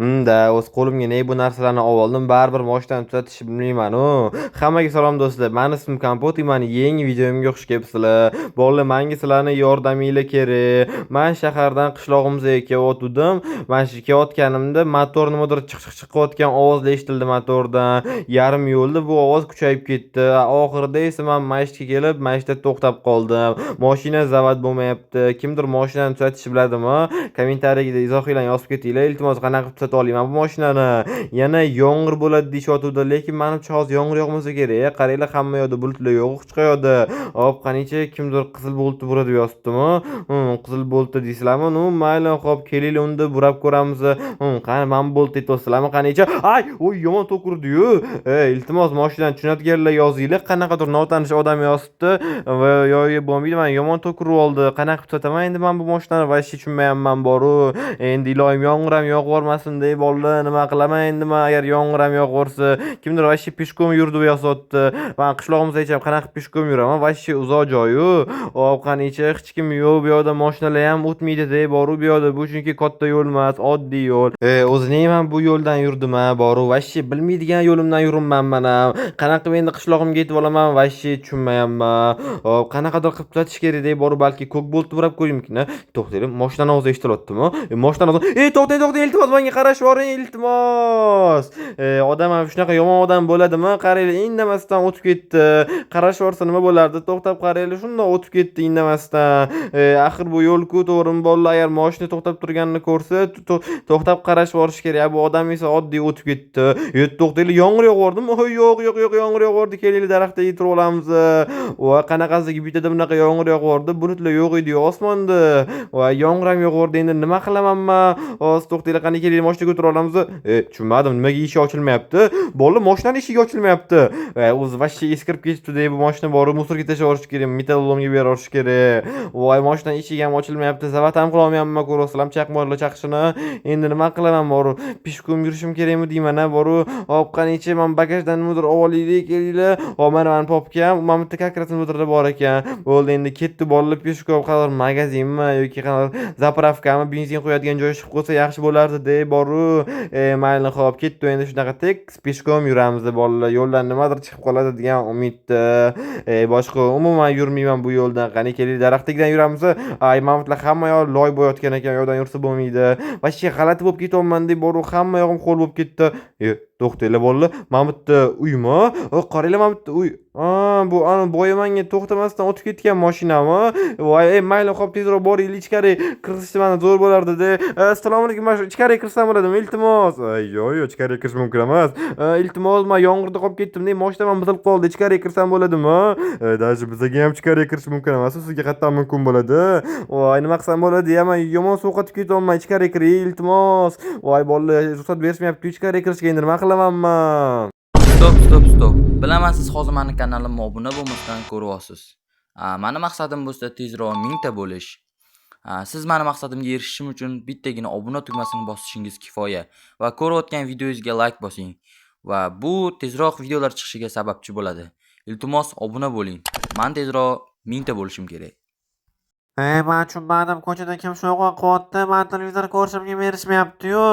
Unda o'z qo'limga ne bu narsalarni oldim, baribir moshinani tuzatishni bilmayman-u. Hammaga salom do'stlar. Meni ismim Kompot, meni yangi videomga xush kelibsizlar. Bolalar, menga sizlarning yordaminglar kerak. Men shahardan qishlog'imizga kelayotgandim. Men shu kelayotganimda motor nimadir chiq qilayotgan ovozlar eshitildi motordan. Yarim yo'lda bu ovoz kuchayib ketdi. Oxirida esa men mashitga kelib, mashitda to'xtab qoldim. Mashina zavod bo'lmayapti. Kimdir mashinani tuzatishni biladimi? Kommentariyaga izohinglarni yozib ketinglar. Iltimos, qanaqa tuzata olaman bu mashinani? Yana yomg'ir bo'ladi deyishyapti, lekin menimcha hozir yomg'ir yog'masa kerak. Qaranglar, hamma yoqda bulutlar yo'q chiqayapti. Hop, qanicha kimdir qizil bulutni buradi deyaptimi? Qizil bulutni deysizlarmi? Mayli, hop, kelinglar unda burab ko'ramiz. Qani, men bulut aytyapsizlarmi? Qanicha? Ay, o'y, yomon to'kurdi-yu. Iltimos, mashinani tushunadiganlar yozinglar. Qanaqadir notanish odam yozibdi va yo'q, bo'lmaydi, men yomon to'kirib oldi. Qanaqa tuzataman endi men bu mashinani? Vashi tushunmayapman boru. Endi iloyim yomg'ir ham yog'vormasin deb bolalar, nima qilaman endi men agar yomg'ir ham yog'vorsa? Kimdir vashi peshkom yurdi bu yozibdi. Men qishlog'imizda ham qanaqa peshkom yuraman? Vashi uzoq joy-yu. Hop, qanicha hech kim yo'q bu yoqda, mashinalar ham o'tmaydi deb boru bu yoqda. Bu chunki katta yo'l emas, oddiy yo'l. O'zim ham bu yo'ldan yurdim ha, boru vashi bilmaydigan yo'limdan yuribman men ham. Qanaqa endi qishlog'imga yetib olaman? Vashi tushunmayapman. Hop, qanaqadir qilib tuzatish kerak deb boru, balki ko'k boltni burab qo'yimkin. To'xtaylik, mashinani ovozi eshitilyaptimi? Mashinani ovozi. To'xtang, iltimos, menga qarash boring, iltimos. Odam ham shunaqa yomon odam bo'ladimi? Qaranglar, indamasdan o'tib ketdi. Qarash borsa nima bo'lardi? To'xtab qaranglar, shundoq o'tib ketdi indamasdan. Axir bu yo'l-ku, to'g'rimi bolalar? Agar mashina to'xtab turganini ko'rsa, to'xtab qarash borish kerak. Bu odam esa oddiy o'tib ketdi. To'xtanglar, yomg'ir yog'vordimi? Yo'q, yomg'ir yog'vordi. Kelinglar, daraxtga yetirib olamiz. Voy, qanaqasiga bitada bunaqa yomg'ir yog'vordi? Bulutlar yo'q edi osmonda. Voy, yomg'ir ham yog'vordi. Endi nima qilaman men? Hozir to'xtanglar, qani kelinglar, mashina ko'tarib olamiz. Tushunmadim, nimaga eshik ochilmayapti? Bolalar, mashinani eshigi ochilmayapti. O'zi vashi eskirib ketibdi-da, bu mashina borib musorga tashlab yuborish kerak, metallolomga berib yuborish kerak. Voy, mashina eshigi ham ochilmayapti. Zavat ham qila olmayapman, ko'ryapsizlar chaqmoqlar chaqishini. Endi nima qilaman borib? Peshkom yurishim kerakmi deyman-a boru. Hop, qanicha men bagajdan nimadir olaylik, kelinglar. Hop, mana popkam, mana bitta kakrat nimadir bor ekan. Bo'ldi, endi ketdi bolalar, peshkom qadar magazinmi yoki qanaqa zapravkami, benzin qo'yadigan joy chiqib qolsa yaxshi bo'lardi-da boru. Mayli, hop, ketdi. Endi shunaqa tekis peshkom yuramiz bolalar. Yo'ldan nimadir chiqib qoladi degan umidda. Boshqa umuman yurmayman bu yo'ldan. Qani kelinglar, daraxtdan yuramiz. Ay, mamutlar hamma yoq loy bo'yotgan ekan, yo'ldan yursa bo'lmaydi. Vashi g'alati bo'lib ketyapman deb boru, hamma yog'im qo'l bo'lib ketdi. To'xtanglar bolalar, mana bu yerda uymi? Qaranglar, mana bu yerda uy. Bu bo'yamanga to'xtamasdan o'tib ketgan mashinami? Voy, mayli, hop, tezroq boraylik ichkari. Kirishim mana zo'r bo'lardi-da. Assalomu alaykum, men ichkari kirsam bo'ladimi? Iltimos. Yo'q, ichkari kirish mumkin emas. Iltimos, men yomg'irda qolib ketdim-da, mashinam ham buzilib qoldi. Ichkari kirsam bo'ladimi? Даже bizga ham ichkari kirish mumkin emas. Sizga qattan mumkin bo'ladi. Voy, nima qilsam bo'ladi? Men yomon sovqotib ketyapman. Ichkari kiring, iltimos. Voy, bolalar, ruxsat berishmayapti ichkari kirishga. Endi nima qilamanmi? Stop. Bilaman, siz hozir meni kanalimga obuna bo'lmasdan ko'ryapsiz. Meni maqsadim bo'lsa tezroq 1000 ta bo'lish. Siz meni maqsadimga erishishim uchun bittagina obuna tugmasini bosishingiz kifoya va ko'rayotgan videoyingizga like bosing va bu tezroq videolar chiqishiga sababchi bo'ladi. Iltimos, obuna bo'ling. Men tezroq 1000 ta bo'lishim kerak. Men tushunmadim, ko'chada kim shovqin qilyapti? Men televizor ko'rishimga berishmayapti-yu.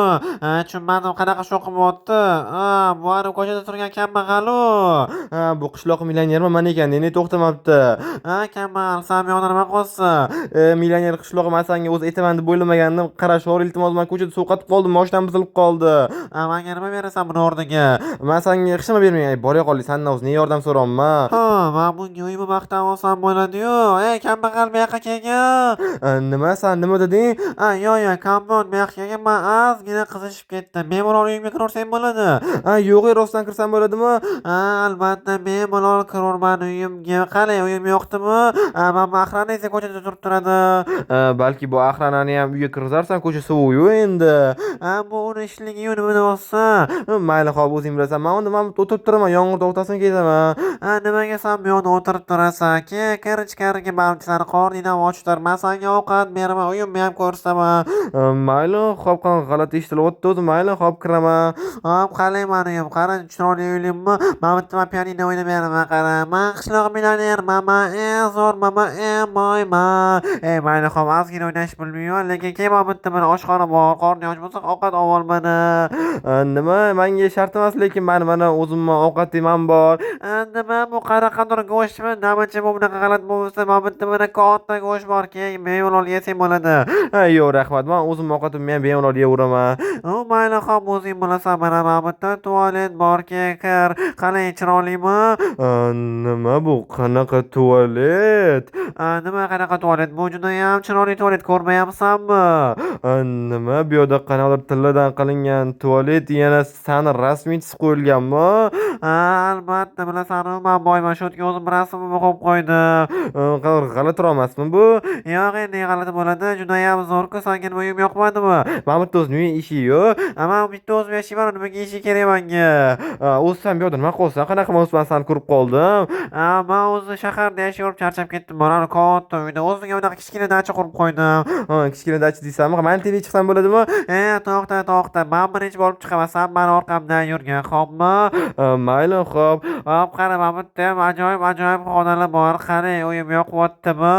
Tushunmadim, qanaqa shovqin bo'lyapti? Bu ana ko'chada turgan kambag'al-u. Bu qishloq millionermi men ekan, endi to'xtamabdi. Kambag'al, sen bu yoqda nima qilyapsan? Millioner qishlog'i, men senga o'zi aytaman deb o'ylamagandim. Qarash bor, iltimos, men ko'chada sovqotib qoldim, mashinam buzilib qoldi. Menga nima berasan buni o'rniga? Men senga hech nima bermayman. Bora qol, sendan o'zi ne yordam so'rayman? Men bunga uyimni maqtab olsam bo'ladi-yu. Kambag'al, bu yoqqa kelgin. Nima, sen nima deding? Yo'q, Kompot, bu yoqqa kelgin. Men ozgina qizishib ketdim. Bemalol uyimga kiraversam bo'ladi. Yo'q, rostdan kirsam bo'ladimi? Albatta, bemalol kiraverman uyimga. Qalay, uyim yo'qdimi? Men охрана esa ko'chada turib turadi. Balki bu охранani ham uyga kirgizarsan, ko'cha sovuq-yu endi. Bu uni ishligi-yu, nima deyapsan? Mayli, hop, o'zing bilasan. Men unda o'tirib turaman, yomg'ir to'xtasin ketaman. Nimaga sen bu yoqda o'tirib turasan? Kir ichkariga, balki seni qorning ham och ochdir. Men senga ovqat beraman, uyimni ham ko'rsataman. Mayli, xo'p, g'alati eshitilyapti o'zi. Mayli, xo'p, kiraman. Hop, qalay meni uyim? Qara, chiroyli uylimmi? Men bitta pianino o'ynab beraman, qara. Men qishloq millionerman, men eng zo'r, men eng boyman. Mayli, xo'p, ozgina o'ynash bilmayman, lekin keyin bitta bir oshxona bor. Qorning och bo'lsa, ovqat olib meni. Nima? Menga shart emas, lekin mana o'zimni ovqat yeyman bor. Nima bu qanaqa go'shtmi? Namachi bu bunaqa g'alati bo'lsa, men bitta mana katta go'sht bor, keyin bemalol yesang bo'ladi. Yo'q, rahmat. Men o'zimni ovqatimni ham bemalol yeyaveraman. Mayli, xo'p, o'zing bilasan, mana bitta tualet bor, kir. Qalay, chiroylimi? Nima bu? Qanaqa tualet? Nima qanaqa tualet? Bu juda ham chiroyli tualet, ko'rmayapsanmi? Nima bu yerda qanaqadir tilladan qilingan tualet, yana sani rasmiy chizib qo'yilganmi? Albatta, bilasan-ku, men boyman, shu yerga o'zim rasmimni qo'yib qo'ydim. G'alatiroq emasmi bu? Yo'q, endi g'alati bo'ladi, juda ham zo'r-ku, senga nima uyim yoqmadimi? Mana bitta o'zimning ishi yo'q. Men bitta o'zim yashayman, nimaga ishi kerak menga? O'zi sen bu yerda nima qilsan? Qanaqa men seni ko'rib qoldim? Men o'zi shaharda yashab charchab ketdim, mana katta uyda o'zimga bunaqa kichkina dacha qurib qo'ydim. Kichkina dacha deysanmi? Mani TV chiqsam bo'ladimi? To'xta, men birinchi bo'lib chiqaman, sen meni orqamdan yurgin, xo'pmi? Mayli, xo'p. Hop, qara, men bitta ajoyib xonalar bor, qarang, uyim yoqyaptimi?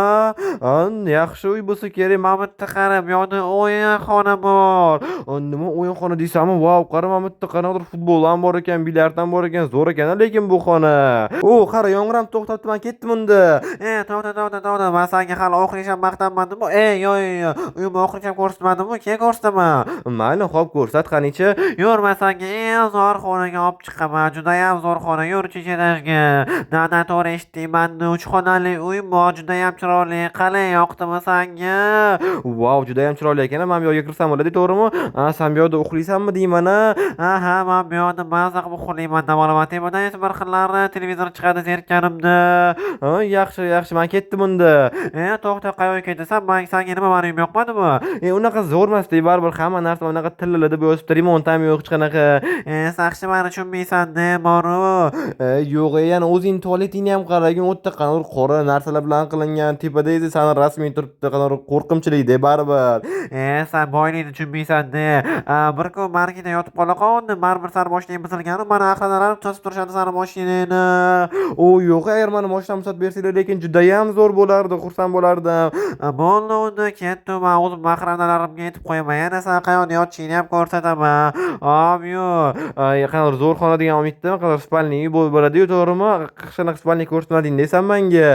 Yaxshi uy bo'lsa kerak. Men bitta qara, bu yerda o'yinxona bor. Nima o'yinxona deysanmi? Vau, qara, mana bitta qanaqadir futbol ham bor ekan, bilyard ham bor ekan, zo'r ekan lekin bu xona. Qara, yomg'ir ham to'xtabdi, men ketdim unda. To'xta, men senga hali oxirigacha maqtanmadimmi? Yo'q, uyimni oxirigacha ko'rsatmadimmi? Keyin ko'rsataman. Mayli, xo'p, ko'rsat, qanichi. Yur, men senga eng zo'r xonaga olib chiqaman. Juda ham zo'r xona, yur checharashga. To'g'ri eshitding, menda 3 xonali uy bor, juda ham chiroyli. Qalay, yoqdimi senga? Vau, juda ham chiroyli ekan. Men bu yerga kirsam bo'ladi, to'g'rimi? Sen bu yerda uxlaysanmi deyman-a? Men bu yerda ba'zi qilib uxlayman, davolam. Tepadan esa bir xillari televizor chiqadi zerikkanimda. Yaxshi, men ketdim unda. To'xta, qayerga ketasan? Senga nima meni uyim yoqmadimi? Unaqa zo'r emas-da, baribir hamma narsa unaqa tillalada bo'yosibdi, remont ham yo'q hech qanaqa. Saxshi meni tushunmaysan-da, boru. Yo'q, yana o'zing tualetingni ham qaragin, u yerda qanaqadir qora narsalar bilan qilingan, tepada esa sani rasmiy turibdi, qanaqadir qo'rqinchlikda baribir. Sen boylikni tushunmaysan-da. Bir kun marketda yotib qola qoldim, baribir sani moshinang buzilgan, meni aqlalarim to'sib turishadi sani moshinangni. Yo'q, agar meni mashinamni sotib bersanglar, lekin juda ham zo'r bo'lardi, xursand bo'lardim. Bo'ldi, unda ketdim, men o'zim mahramalarimga yetib qo'yaman. Yana sen qayerda yotishingni ham ko'rsataman. Yo'q. Qanaqadir zo'r xona degan umiddaman, qanaqadir spalniy bo'ladi-yu, to'g'rimi? Qanaqa spalniy ko'rsatmading deysan menga.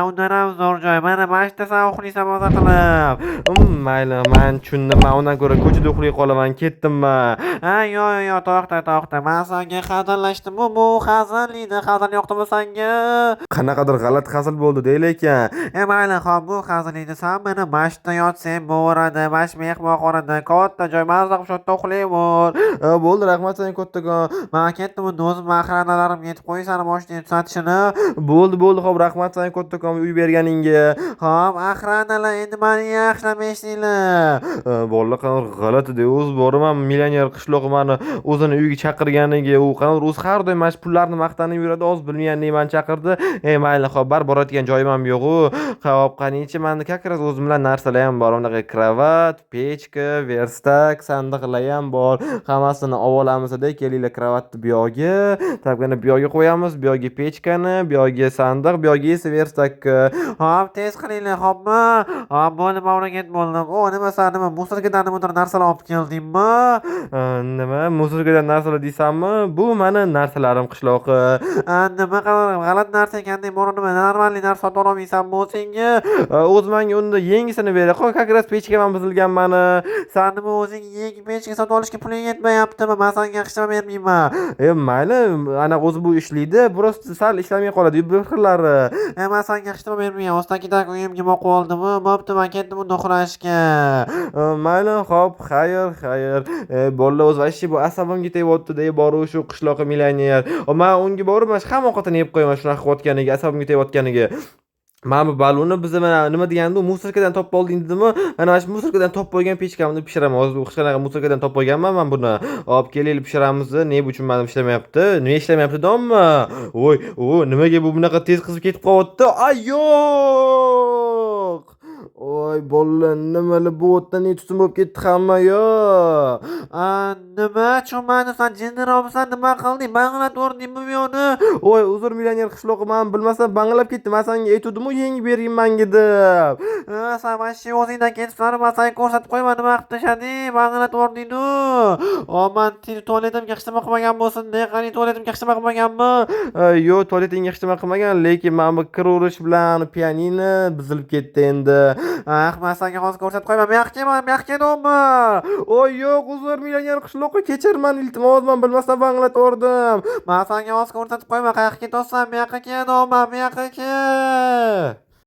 Undan ham zo'r joy. Mana yerda sen uxlaysan maza qilib. Mayli, men tushundim. Men undan ko'ra ko'chada uxlay qolaman, ketdimman. Yo'q, to'xta. Men senga hazillashdimmi? Bu hazil yoqdimi senga? Qanaqadir g'alati hazil bo'ldi-da lekin. Mayli, xo'p, bu hazil edi. Sen meni mashina yotsang bo'lardi, mehmonxonada katta joy, maza qilib shu yerda uxlayman. Bo'ldi, rahmat senga kattakon. Men ketdim, unda o'zim mahramalarimga yetib qo'y, sani moshinangni tuzatishini. Bo'ldi, xo'p, rahmat senga kattakon uy berganingga. Xo'p, ahranalar, endi meni yaxshilamaysizlar. Bolalar qanaqadir g'alati-da, o'zi boraman millioner qishloq meni o'zini uyga chaqirganiga, u qanaqadir o'zi har doim mana pullarni maqtanib yuradi, o'zi bilmaganday meni chaqirdi. Mayli, xo'p, boradigan joyim ham yo'q-ku. Xo'p, qanichi, menda как раз o'zim bilan narsalar ham bor. Unaqa kravat, pechka, verstak, sandiqlar ham bor. Hammasini olamiz-da, kelinglar kravatni bu yoqga, tabgani bu yoqga qo'yamiz, bu yoqga pechkani, bu yoqga sandiq, bu yoqga esa verstakni. Xo'p, tez qilinglar, xo'pmi? Bo'ldi, mamlakat bo'ldim. Nima musorkadan nimadir narsalar olib keldingmi? Nima, musorkadan narsalar deysanmi? Bu meni narsalarim qishloqi. Nima g'alati narsa ekanda, nima normalniy narsa sotib olmaysanmi o'zingga? O'zi menga unda yangisini beray. Как раз pechka ham buzilgan meni. Sen nima o'zing yangi pechka sotib olishga puling yetmayaptimi? Men senga yaxshilab bermayman. Mayli, ana o'zi bu ishlaydi, просто sal ishlamay qoladi, bir xillari. Men senga yaxshilab bermayman. O'stakidagi uyimga boqib oldimmi? Bo'pti, men ketdim unda uxlashga. Mayli, xo'p, xayr. Bolalar o'zi vashi bu asabimga tegayotdi-da, boru shu qishloqi millioner. Men unga borib mana hamma ovqatini yeb qo'yaman, shunaqa qilayotganiga, asabimga tegayotganiga. Mana bu balonni biz nima degandi, musorkadan topib olding dedimi? Mana shu musorkadan topib qo'ygan pechkamni pishiraman. Hozir hech qanaqa musorkadan topib qo'yganman men buni. Olib kelinglar pishiramiz. Nima uchun mana ishlamayapti? Nima ishlamayapti dommi? Nimaga bu bunaqa tez qizib ketib qolyapti? Yo'q! Oy bolla, nimali bu o'tdan tutum bo'lib ketdi hamma yo. Nima tushunmayapsan, jinniromisan, nima qilding? Banglat o'rdingmi meni? Oy, uzr millioner qishloqi, men bilmasam banglab ketdim. Men senga aytdim-ku yengib bergin menga deb. Sen mana shu o'zingdan ketibsan, men senga ko'rsatib qo'yman, nima qilib tashlading? Banglat o'rdingni. Men tualetimga hech nima qilmagan bo'lsin, qani tualetimga hech nima qilmaganmi? Yo'q, tualetingga hech nima qilmagan, lekin men bu kir urish bilan pianino buzilib ketdi endi. Men senga hozir ko'rsatib qo'yman. Men yoqqa keldim. Oy, yo'q, uzr millioner qishloqi, kechir meni, iltimos, men bilmasam banglat o'rdim. Men senga hozir ko'rsatib qo'yman. Qayerga ketyapsan? Men yoqqa keldim, men yoqqa kel.